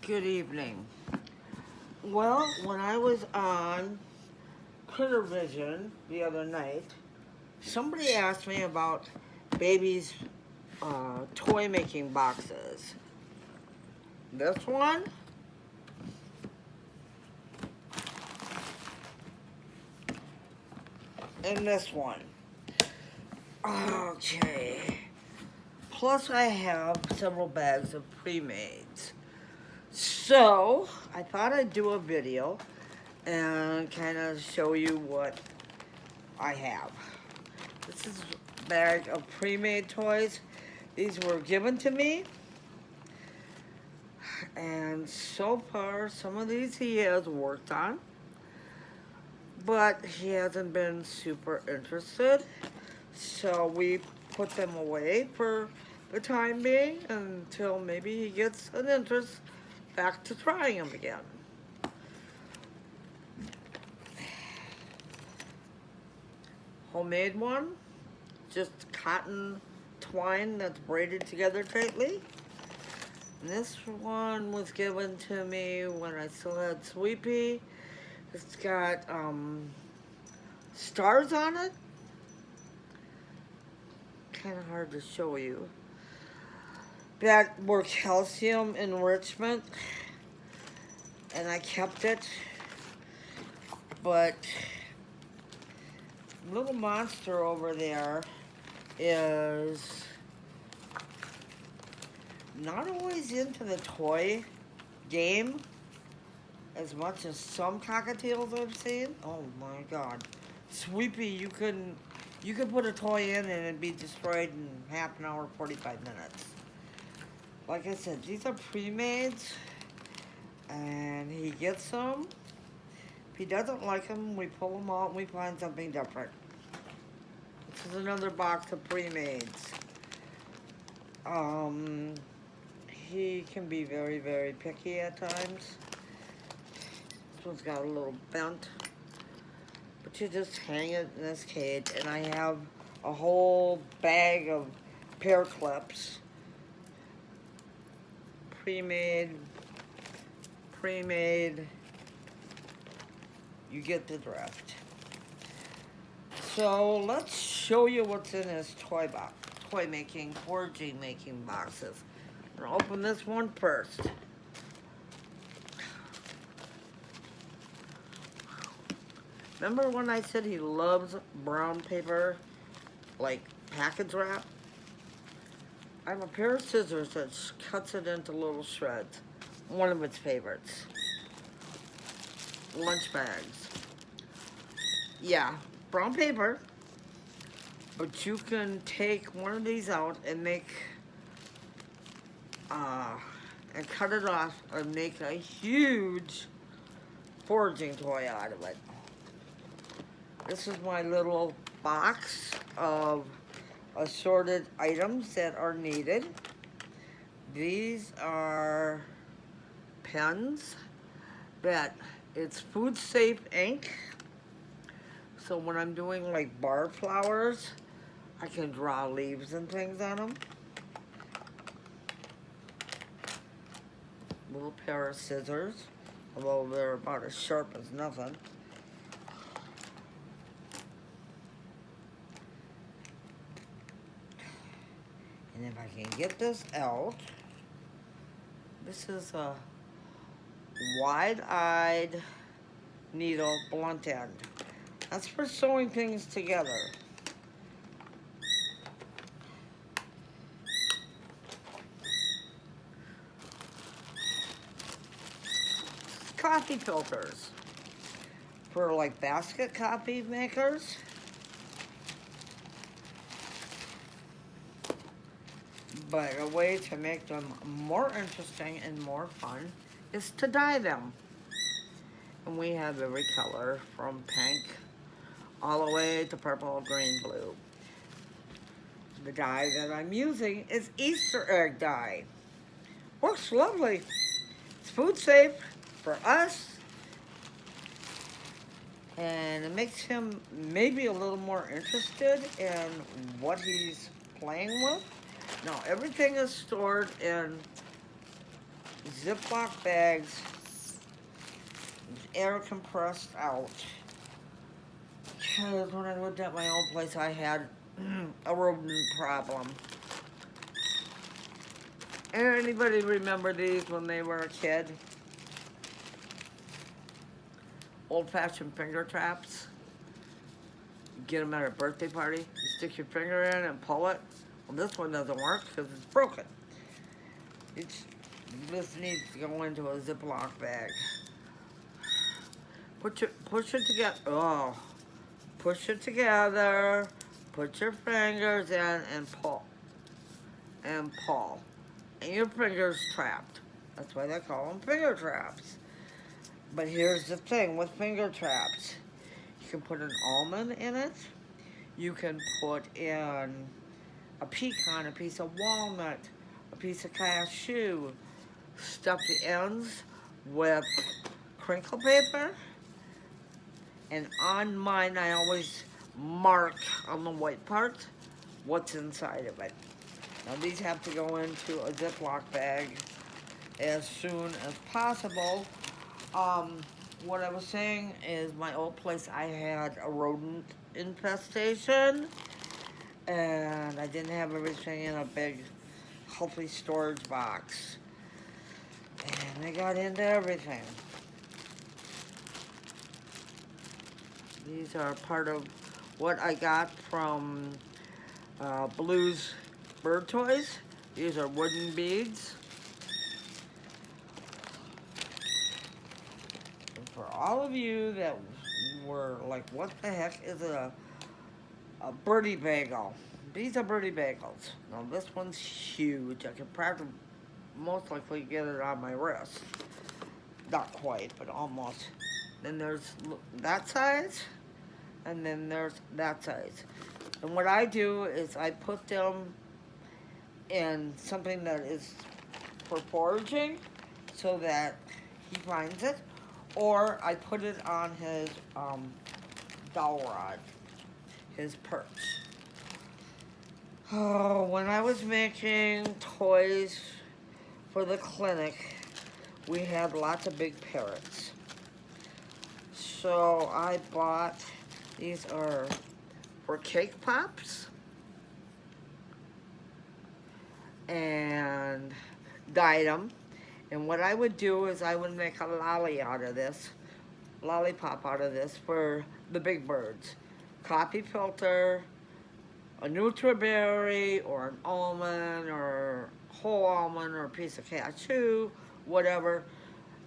Good evening. Well, when I was on Critter Vision the other night, somebody asked me about baby's toy making boxes. This one and this one. Okay. Plus, I have several bags of pre-mades. So, I thought I'd do a video and kind of show you what I have. This is a bag of pre-made toys. These were given to me. And so far, some of these he has worked on. But he hasn't been super interested. So we put them away for the time being until maybe he gets an interest back to trying them again. Homemade one, just cotton twine that's braided together tightly. And this one was given to me when I still had Sweepy. It's got stars on it. Kind of hard to show you. That were calcium enrichment, and I kept it. But little monster over there is not always into the toy game as much as some cockatiels I've seen. Oh my god. Sweepy, you could put a toy in and it'd be destroyed in half an hour, 45 minutes. Like I said, these are pre-mades, and he gets them. If he doesn't like them, we pull them out and we find something different. This is another box of pre-mades. He can be very, very picky at times. This one's got a little bent. But you just hang it in this cage, and I have a whole bag of pair clips. Pre-made. You get the drift. So let's show you what's in his toy making, forging making boxes. I'm gonna open this one first. Remember when I said he loves brown paper, like package wrap? I have a pair of scissors that cuts it into little shreds. One of its favorites. Lunch bags. Yeah, brown paper. But you can take one of these out and make, and cut it off and make a huge foraging toy out of it. This is my little box of assorted items that are needed. These are pens that it's food safe ink. So when I'm doing like bar flowers, I can draw leaves and things on them. Little pair of scissors, although they're about as sharp as nothing. And if I can get this out, this is a wide-eyed needle blunt end. That's for sewing things together. Coffee filters for like basket coffee makers. But a way to make them more interesting and more fun is to dye them. And we have every color from pink all the way to purple, green, blue. The dye that I'm using is Easter egg dye. Works lovely. It's food safe for us. And it makes him maybe a little more interested in what he's playing with. Now, everything is stored in Ziploc bags, air compressed out. Because when I lived at my old place, I had a rodent problem. Anybody remember these when they were a kid? Old-fashioned finger traps. You get them at a birthday party. You stick your finger in and pull it. Well, this one doesn't work because it's broken. This needs to go into a Ziploc bag. Push it together. Oh, push it together. Put your fingers in and pull. And pull. And your finger's trapped. That's why they call them finger traps. But here's the thing with finger traps. You can put an almond in it. You can put in a pecan, a piece of walnut, a piece of cashew. Stuff the ends with crinkle paper. And on mine, I always mark on the white part what's inside of it. Now these have to go into a Ziploc bag as soon as possible. What I was saying is my old place, I had a rodent infestation, and I didn't have everything in a big, healthy storage box. And they got into everything. These are part of what I got from Blue's Bird Toys. These are wooden beads. And for all of you that were like, what the heck is a birdie bagel? These are birdie bagels. Now this one's huge. I can probably most likely get it on my wrist. Not quite, but almost. Then there's that size, and then there's that size. And what I do is I put them in something that is for foraging so that he finds it, or I put it on his dowel rod, his perch. Oh, when I was making toys for the clinic, we had lots of big parrots. So I bought, these are for cake pops, and dyed them. And what I would do is I would make a lollipop out of this for the big birds. Coffee filter, a Nutri-Berry, or an almond, or whole almond, or a piece of cashew, whatever,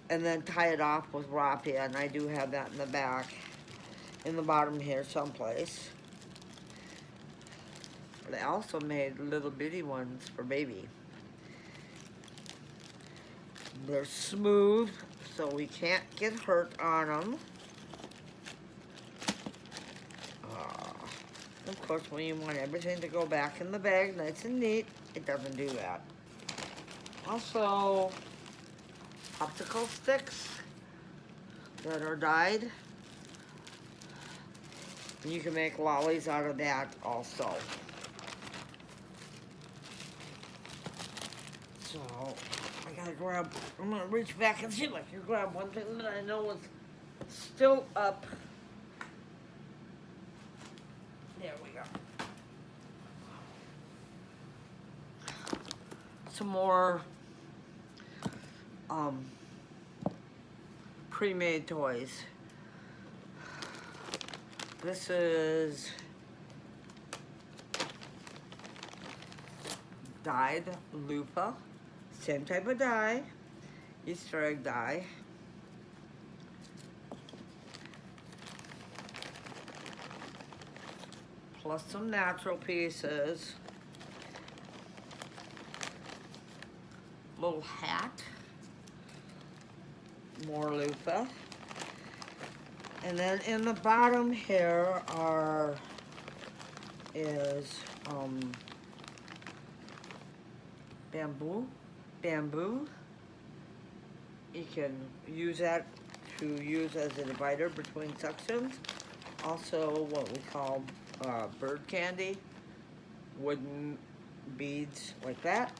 and then tie it off with raffia, and I do have that in the back, in the bottom here someplace. But I also made little bitty ones for Baby. They're smooth, so we can't get hurt on them. Of course, when you want everything to go back in the bag nice and neat, it doesn't do that. Also, popsicle sticks that are dyed. And you can make lollies out of that also. So, I gotta grab, I'm gonna reach back and see if I can grab one thing that I know is still up. There we go. Some more pre-made toys. This is dyed loofah, same type of dye, Easter egg dye. Plus some natural pieces. Little hat. More loofah. And then in the bottom here is bamboo. You can use that to use as a divider between sections. Also what we call bird candy, wooden beads like that.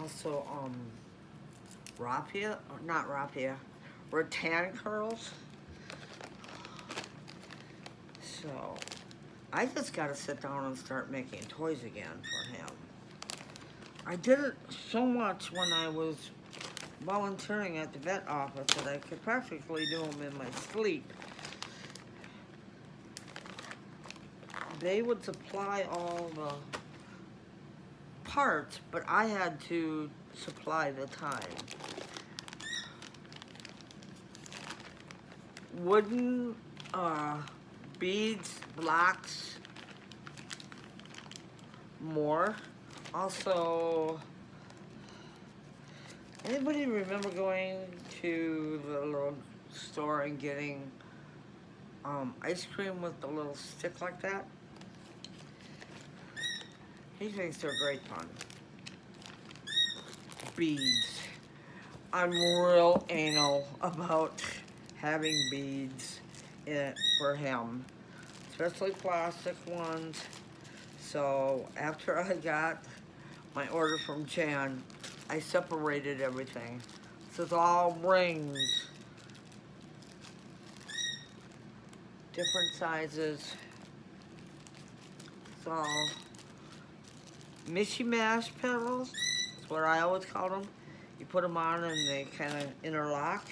Also, raffia, not raffia, rattan curls. So, I just gotta sit down and start making toys again for him. I did it so much when I was volunteering at the vet office that I could practically do them in my sleep. They would supply all the parts, but I had to supply the time. Wooden beads, blocks, more. Also, anybody remember going to the little store and getting ice cream with the little stick like that? He thinks they're great fun. Beads. I'm real anal about having beads in it for him, especially plastic ones. So after I got my order from Jan, I separated everything. This is all rings, different sizes. It's all mishmash petals. That's what I always call them. You put them on and they kind of interlock.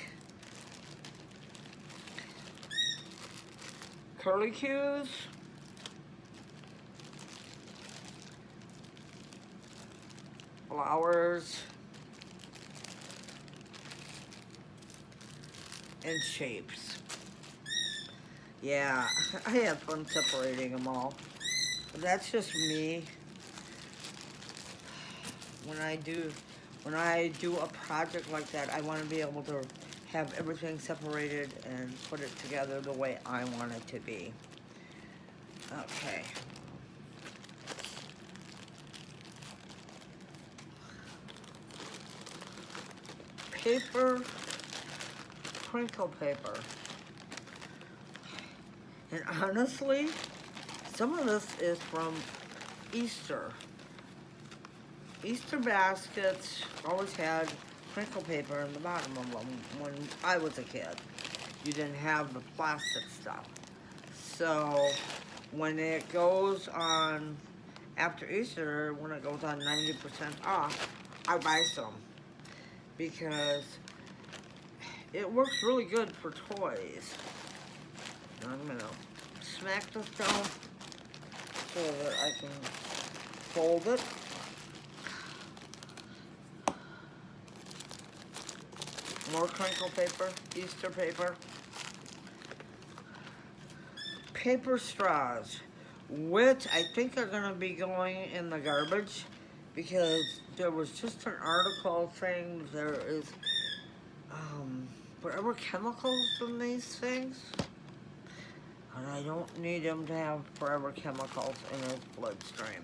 Curly cues. Flowers. And shapes. Yeah, I have fun separating them all. But that's just me. When I do a project like that, I want to be able to have everything separated and put it together the way I want it to be. Okay. Paper, crinkle paper. And honestly, some of this is from Easter. Easter baskets always had crinkle paper in the bottom of them when I was a kid. You didn't have the plastic stuff. So when it goes on, after Easter, when it goes on 90% off, I buy some. Because it works really good for toys. I'm gonna smack this down so that I can fold it. More crinkle paper, Easter paper. Paper straws, which I think are gonna be going in the garbage because there was just an article saying there is forever chemicals in these things. And I don't need him to have forever chemicals in his bloodstream.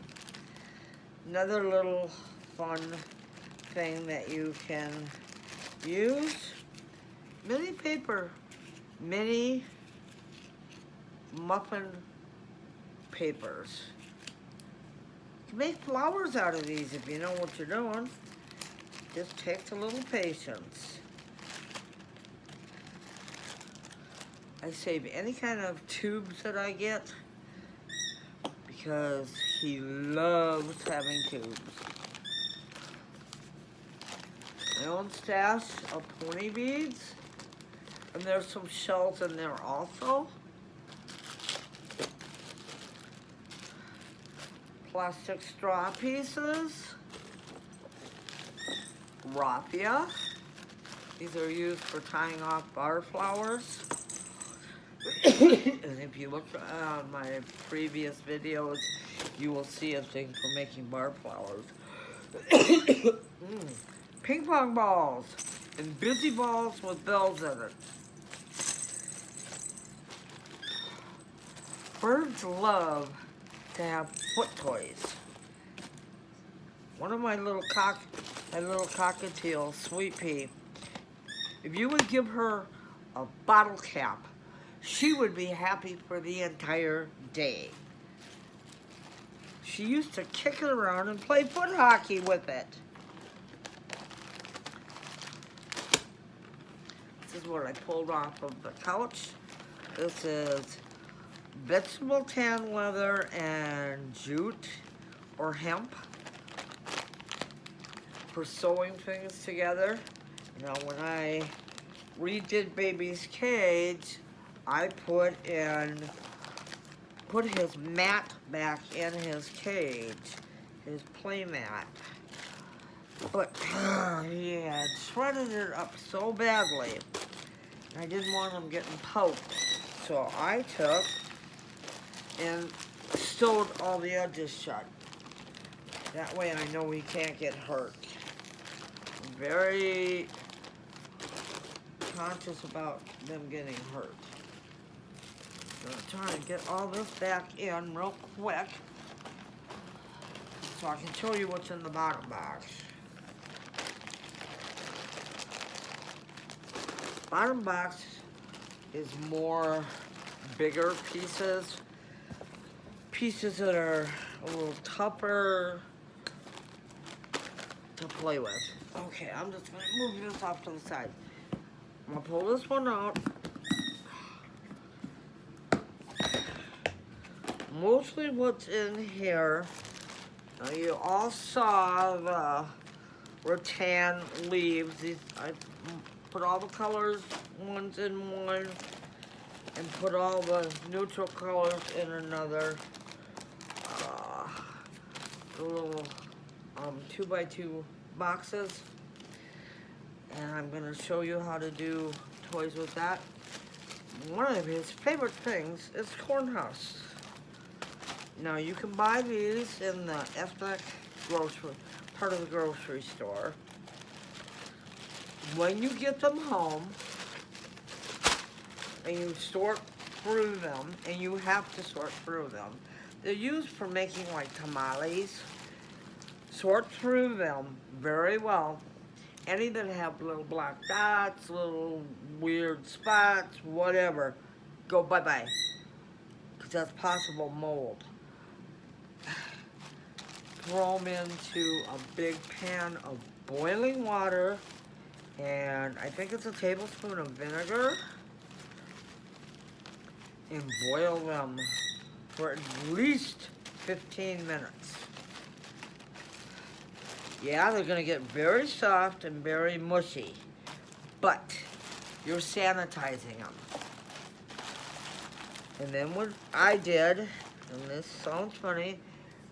Another little fun thing that you can use, mini paper, mini muffin papers. You can make flowers out of these if you know what you're doing. Just takes a little patience. I save any kind of tubes that I get because he loves having tubes. My own stash of pony beads, and there's some shells in there also. Plastic straw pieces, raffia. These are used for tying off bar flowers. And if you look on my previous videos, you will see a thing for making bar flowers. Ping pong balls and busy balls with bells in it. Birds love to have foot toys. One of my little cockatiel, Sweet Pea, if you would give her a bottle cap, she would be happy for the entire day. She used to kick it around and play foot hockey with it. what I pulled off of the couch. This is vegetable tan leather and jute or hemp for sewing things together. Now when I redid Baby's cage, I put his mat back in his cage, his play mat. But he had shredded it up so badly, I didn't want him getting poked. So I took and sewed all the edges shut. That way I know he can't get hurt. I'm very conscious about them getting hurt. I'm gonna try to get all this back in real quick so I can show you what's in the bottom box. Bottom box is more bigger pieces that are a little tougher to play with. Okay, I'm just gonna move this off to the side. I'm gonna pull this one out. Mostly what's in here, you all saw the rattan leaves. I put all the colors ones in one and put all the neutral colors in another. The little 2x2 boxes. And I'm going to show you how to do toys with that. One of his favorite things is cornhusk. Now you can buy these in the ethnic grocery, part of the grocery store. When you get them home, and you sort through them, and you have to sort through them, they're used for making like tamales. Sort through them very well. Any that have little black dots, little weird spots, whatever, go bye-bye. Because that's possible mold. Throw them into a big pan of boiling water, and I think it's a tablespoon of vinegar, and boil them for at least 15 minutes. Yeah, they're gonna get very soft and very mushy, but you're sanitizing them. And then what I did, and this sounds funny,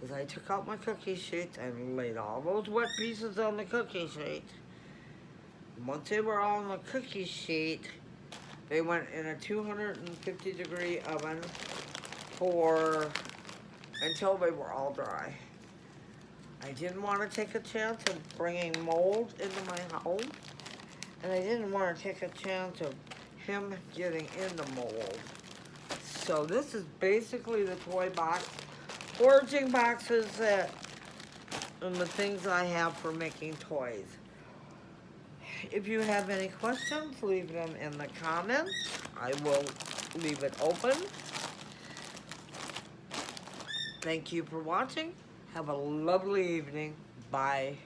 is I took out my cookie sheet and laid all those wet pieces on the cookie sheet. Once they were all on the cookie sheet, they went in a 250-degree oven until they were all dry. I didn't want to take a chance of bringing mold into my home, and I didn't want to take a chance of him getting in the mold. So this is basically the toy box, foraging boxes and the things I have for making toys. If you have any questions, leave them in the comments. I will leave it open. Thank you for watching. Have a lovely evening. Bye.